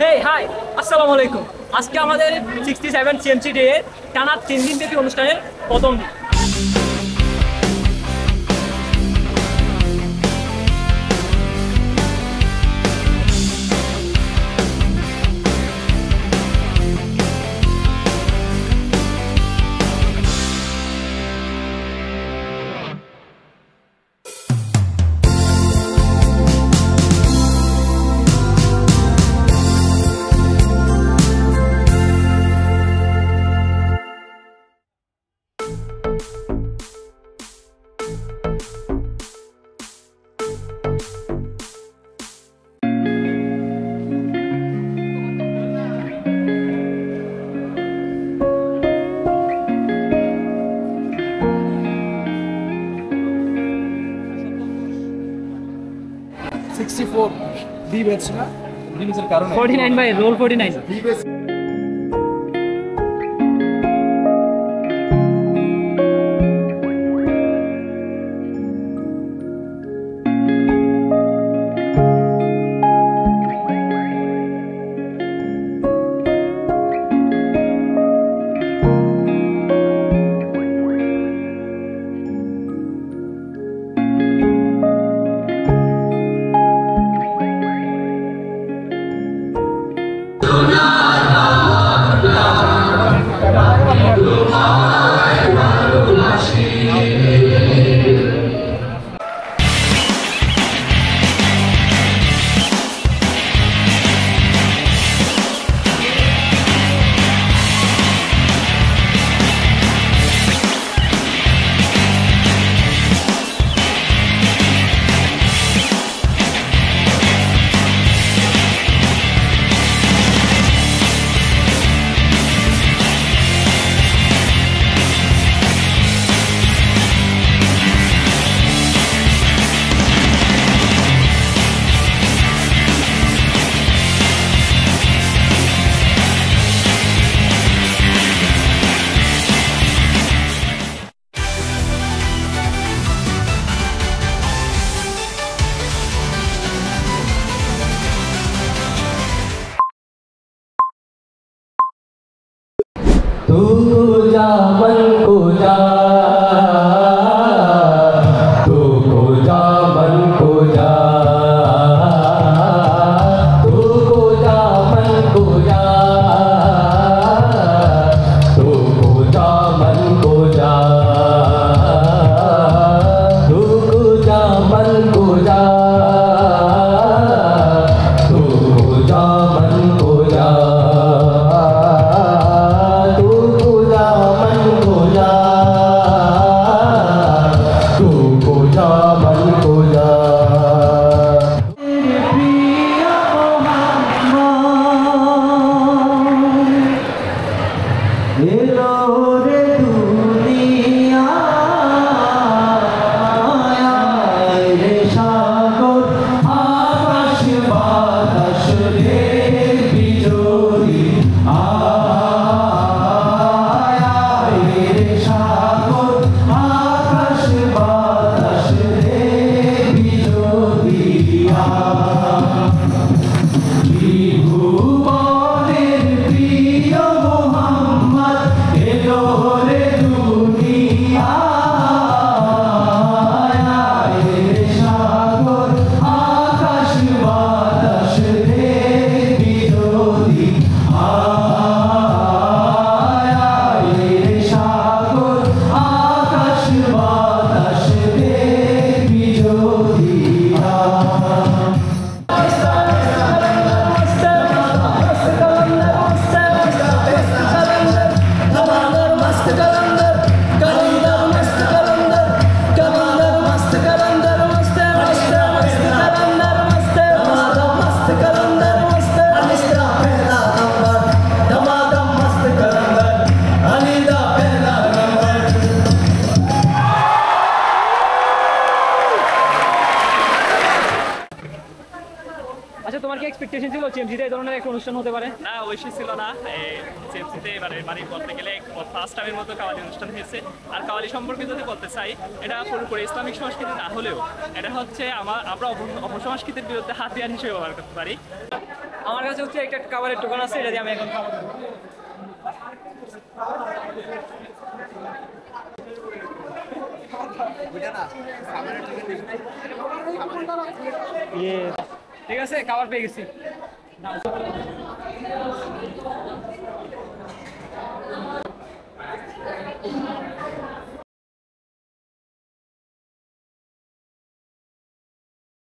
Hey hi আসসালামু আলাইকুম। আজকে আমাদের 67 সিএমসি ডে টানা 3 দিন ব্যাপী অনুষ্ঠানের প্রথম দিন। B batch না B batch এর কারণে 49 ভাই রোল 49 B batch तू को जा मन को जा तू को जा मन को जा तू को जा मन को जा तू को जा मन को जा तू को जा मन को जा तू को जा मन को जा আচ্ছা তোমার কি এক্সপেকটেশন ছিল সিএমসিতে এই ধরনের একটা অনুষ্ঠান হতে পারে? না অবশ্যই ছিল না। সিএমসিতে এবারে বাড়ি বলতে গেলে ফার্স্ট টাইমের মতো কাওয়ালি অনুষ্ঠান হয়েছে। আর কাওয়ালি সম্পর্কে যদি বলতে চাই, এটা পুরোপুরি ইসলামিক সংস্কৃতি না হলেও এটা হচ্ছে আমরা অপসংস্কৃতির বিরুদ্ধে হাতিয়ার হিসেবে ব্যবহার করতে পারি। আমার কাছে হচ্ছে একটা খাবারের দোকান আছে, এটা দিয়ে আমি এখন খাবার দেবো। ঠিক আছে, খাবার পেয়ে গেছি।